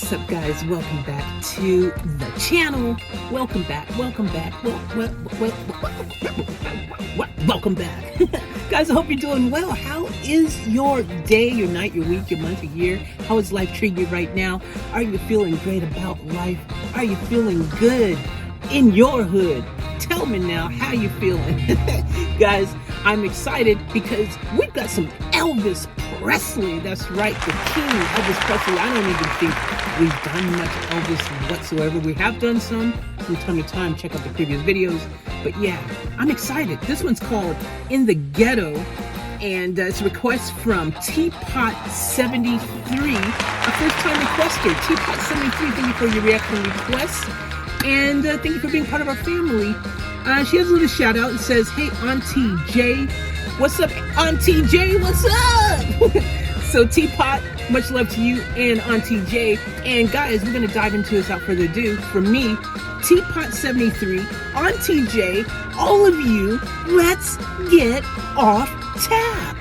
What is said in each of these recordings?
What's up, guys? Welcome back to the channel. Welcome back. Welcome back. Welcome back. Guys, I hope you're doing well. How is your day, your night, your week, your month, your year? How is life treating you right now? Are you feeling great about life? Are you feeling good in your hood? Tell me now, how you feeling? Guys, I'm excited because we've got some Elvis Presley. That's right, the king, Elvis Presley. I don't even think we've done much Elvis whatsoever. We have done some from time to time. Check out the previous videos. But yeah, I'm excited. This one's called In the Ghetto. And it's a request from Teapot73, a first-time requester. Teapot73, thank you for your reaction request. And thank you for being part of our family. She has a little shout out and says, "Hey, Auntie J." What's up, Auntie J? What's up? So Teapot, much love to you and Auntie J. And guys, we're going to dive into this without further ado. From me, Teapot73, Auntie J, all of you, let's get off tap.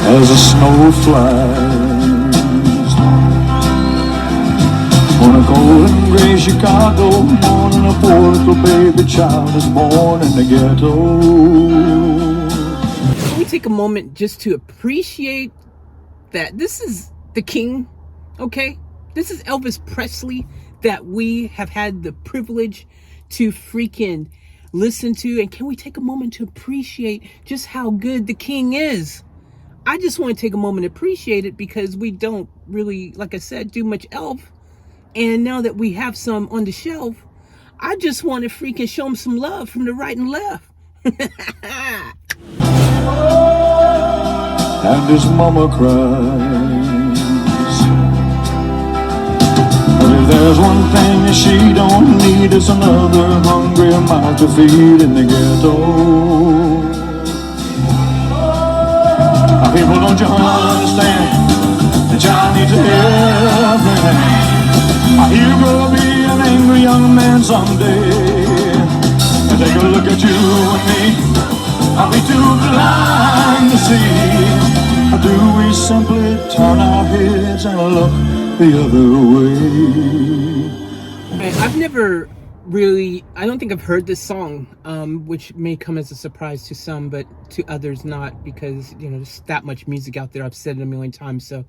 As a snow flies on a golden gray Chicago morning, a poor little baby child is born in the ghetto. Can we take a moment just to appreciate that this is the king, okay? This is Elvis Presley that we have had the privilege to freaking listen to. And can we take a moment to appreciate just how good the king is? I just want to take a moment to appreciate it because we don't really, like I said, do much Elf. And now that we have some on the shelf, I just want to freaking show them some love from the right and left. And his mama cries, but if there's one thing that she don't need, it's another hungry mouth to feed in the ghetto. People, don't you understand that child needs everything? I hear you grow be an angry young man someday. And take a look at you and me. I'll be too blind to see. Or do we simply turn our heads and look the other way? I've never really, I don't think I've heard this song, which may come as a surprise to some, but to others not, because, you know, there's that much music out there. I've said it a million times, so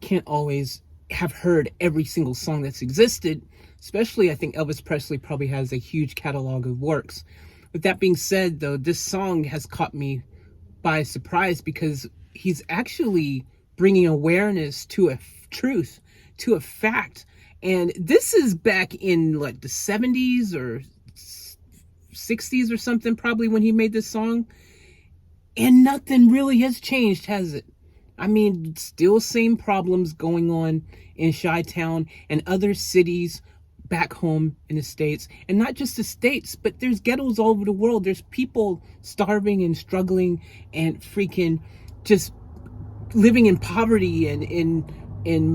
can't always have heard every single song that's existed. Especially, I think Elvis Presley probably has a huge catalog of works. With that being said, though, this song has caught me by surprise because he's actually bringing awareness to a truth, to a fact. And this is back in like the 70s or 60s or something, probably, when he made this song. And nothing really has changed, has it? I mean, still same problems going on in Chi-Town and other cities back home in the States. And not just the States, but there's ghettos all over the world. There's people starving and struggling and freaking just living in poverty and in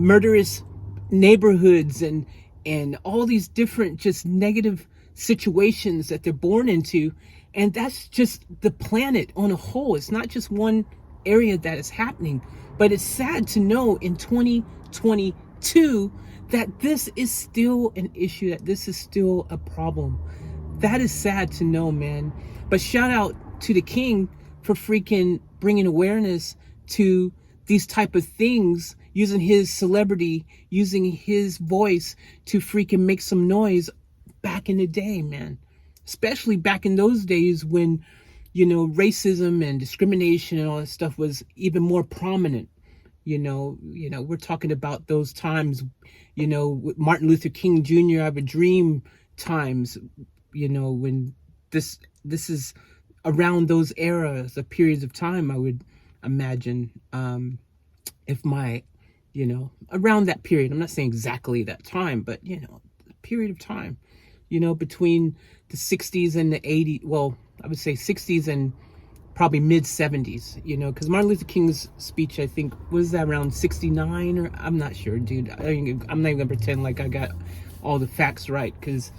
murderous neighborhoods and all these different just negative situations that they're born into. And that's just the planet on a whole. It's not just one area that is happening, but it's sad to know in 2022 that this is still an issue, that this is still a problem. That is sad to know, man. But shout out to the king for freaking bringing awareness to these type of things, using his celebrity, using his voice to freaking make some noise back in the day, man. Especially back in those days when, you know, racism and discrimination and all that stuff was even more prominent. You know, we're talking about those times, you know, with Martin Luther King Jr., I Have a Dream times, you know, when this is around those eras, the periods of time, I would imagine, if my, you know, around that period. I'm not saying exactly that time, but, you know, a period of time, you know, between the 60s and the 80s. Well, I would say 60s and probably mid 70s, you know, because Martin Luther King's speech, I think, was that around 69 or I'm not sure, dude. I'm not even gonna pretend like I got all the facts right, because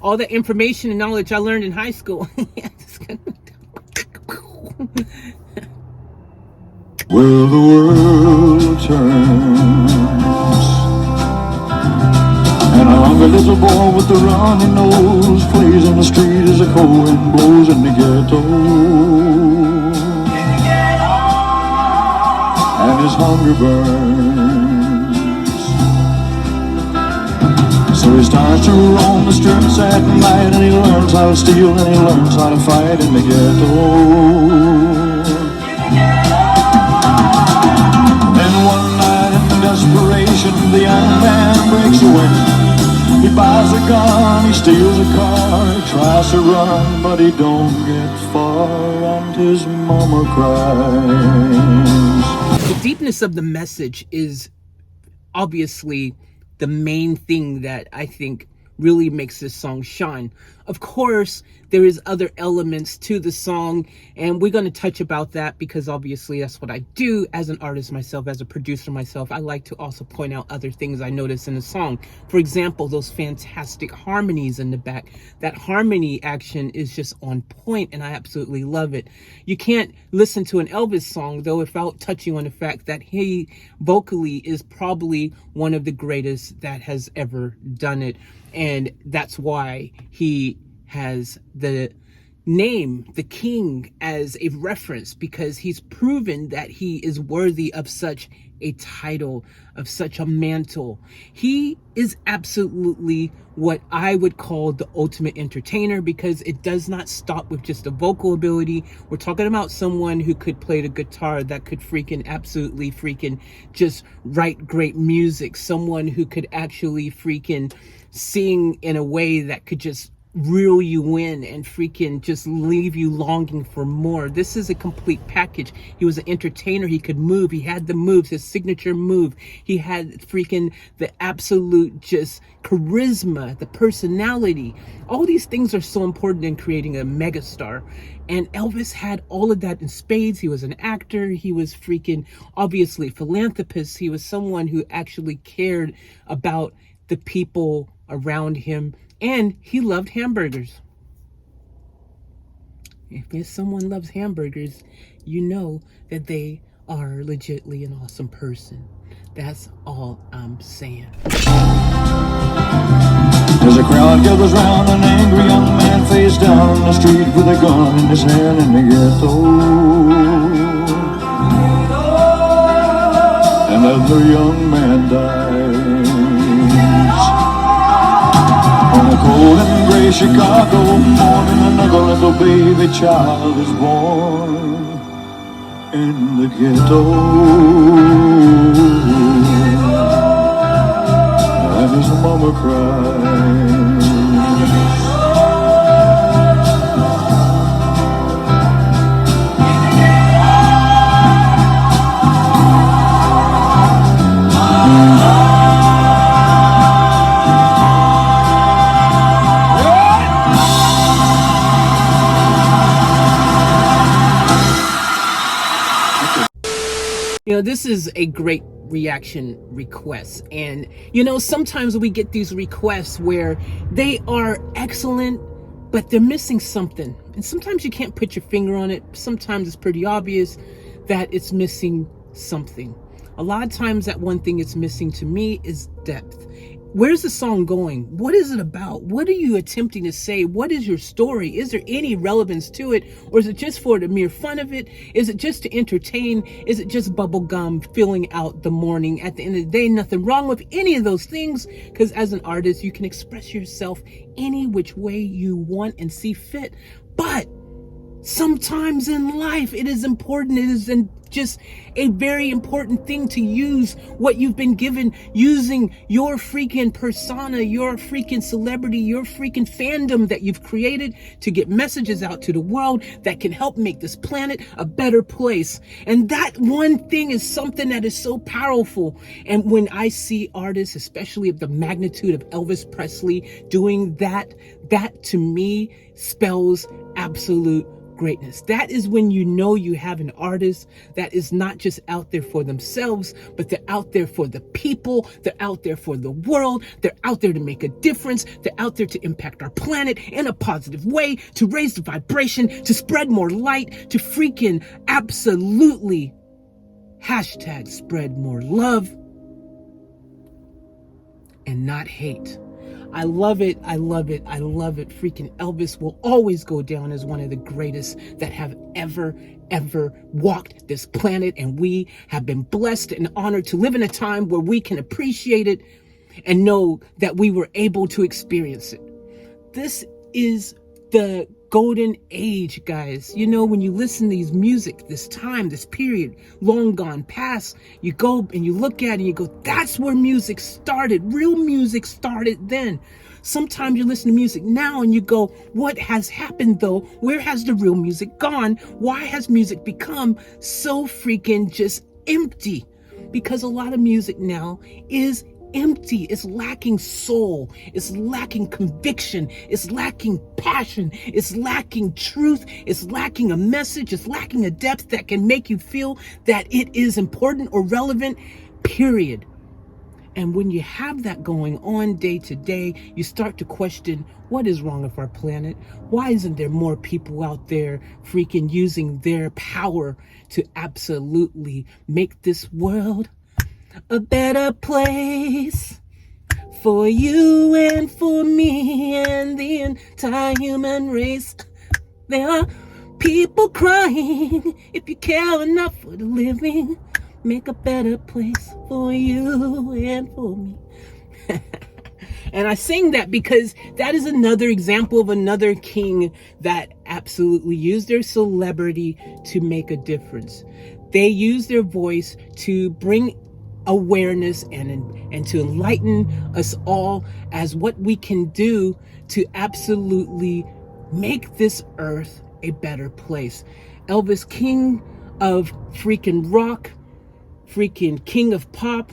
all the information and knowledge I learned in high school. Well, the world turns, and a hungry little boy with a runny nose plays in the street as the cold wind blows in the ghetto. And his hunger burns, so he starts to roam the streets at night, and he learns how to steal and he learns how to fight in the ghetto. Then one night in desperation, the young man breaks away. He buys a gun, he steals a car, he tries to run, but he don't get far, and his mama cries. The deepness of the message is obviously the main thing that I think really makes this song shine. Of course, there is other elements to the song, and we're going to touch about that because obviously that's what I do as an artist myself, as a producer myself. I like to also point out other things I notice in the song. For example, those fantastic harmonies in the back. That harmony action is just on point, and I absolutely love it. You can't listen to an Elvis song, though, without touching on the fact that he vocally is probably one of the greatest that has ever done it. And that's why he has the name, the King, as a reference, because he's proven that he is worthy of such a title, of such a mantle. He is absolutely what I would call the ultimate entertainer, because it does not stop with just the vocal ability. We're talking about someone who could play the guitar, that could absolutely just write great music. Someone who could actually sing in a way that could just reel you in and just leave you longing for more. This is a complete package. He was an entertainer. He could move. He had the moves, his signature move. He had the absolute just charisma, the personality. All these things are so important in creating a megastar. And Elvis had all of that in spades. He was an actor. He was obviously a philanthropist. He was someone who actually cared about the people around him. And he loved hamburgers. If someone loves hamburgers, you know that they are legitimately an awesome person. That's all I'm saying. As a crowd gathers round, an angry young man face down in the street with a gun in his hand in the ghetto. Another young man dies. On a cold and gray Chicago morning, another little baby child is born in the ghetto. And his mama cries. This is a great reaction request, and sometimes we get these requests where they are excellent, but they're missing something, and sometimes you can't put your finger on it. Sometimes it's pretty obvious that it's missing something. A lot of times that one thing it's missing to me is depth. Where's the song going? What is it about? What are you attempting to say? What is your story? Is there any relevance to it? Or is it just for the mere fun of it? Is it just to entertain? Is it just bubblegum filling out the morning? At the end of the day, nothing wrong with any of those things, because as an artist, you can express yourself any which way you want and see fit. But sometimes in life, it is important. It is just a very important thing to use what you've been given, using your persona, your celebrity, your fandom that you've created to get messages out to the world that can help make this planet a better place. And that one thing is something that is so powerful. And when I see artists, especially of the magnitude of Elvis Presley, doing that to me spells absolute greatness. That is when you know you have an artist that is not just out there for themselves, but they're out there for the people. They're out there for the world. They're out there to make a difference. They're out there to impact our planet in a positive way, to raise the vibration, to spread more light, to absolutely Hashtag spread more love and not hate. I love it. I love it. I love it. Freaking Elvis will always go down as one of the greatest that have ever walked this planet. And we have been blessed and honored to live in a time where we can appreciate it and know that we were able to experience it. This is the golden age, guys. You know, when you listen to these music, this time, this period, long gone past, you go and you look at it and you go, that's where music started. Real music started then. Sometimes you listen to music now and you go, what has happened though? Where has the real music gone? Why has music become so freaking just empty? Because a lot of music now is empty. It's lacking soul. It's lacking conviction. It's lacking passion. It's lacking truth. It's lacking a message. It's lacking a depth that can make you feel that it is important or relevant, period. And when you have that going on day to day, you start to question, what is wrong with our planet? Why isn't there more people out there freaking using their power to absolutely make this world a better place for you and for me and the entire human race? There are people crying. If you care enough for the living, make a better place for you and for me. And I sing that because that is another example of another king that absolutely used their celebrity to make a difference. They used their voice to bring awareness and to enlighten us all as what we can do to absolutely make this earth a better place. Elvis, king of freaking rock, freaking king of pop,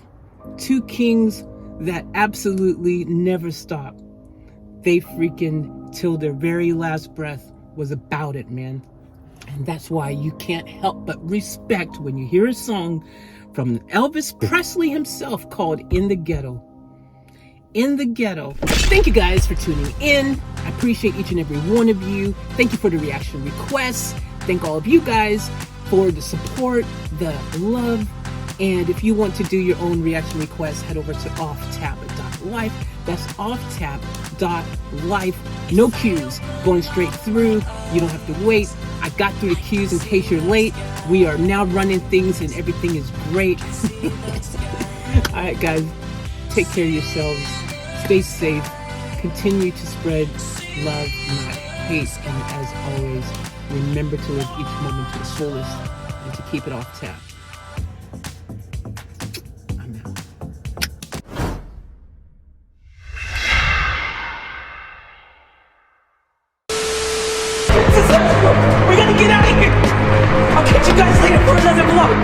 two kings that absolutely never stop. They freaking, till their very last breath, was about it, man. And that's why you can't help but respect when you hear a song from Elvis Presley himself called In the Ghetto. In the Ghetto. Thank you guys for tuning in. I appreciate each and every one of you. Thank you for the reaction requests. Thank all of you guys for the support, the love. And if you want to do your own reaction requests, head over to offtap.life. That's offtap.life. No cues, going straight through. You don't have to wait. I got through the cues in case you're late. We are now running things and everything is great. All right, guys, take care of yourselves. Stay safe. Continue to spread love, not hate. And as always, remember to live each moment to the fullest and to keep it off tap. We gotta get out of here! I'll catch you guys later for another vlog!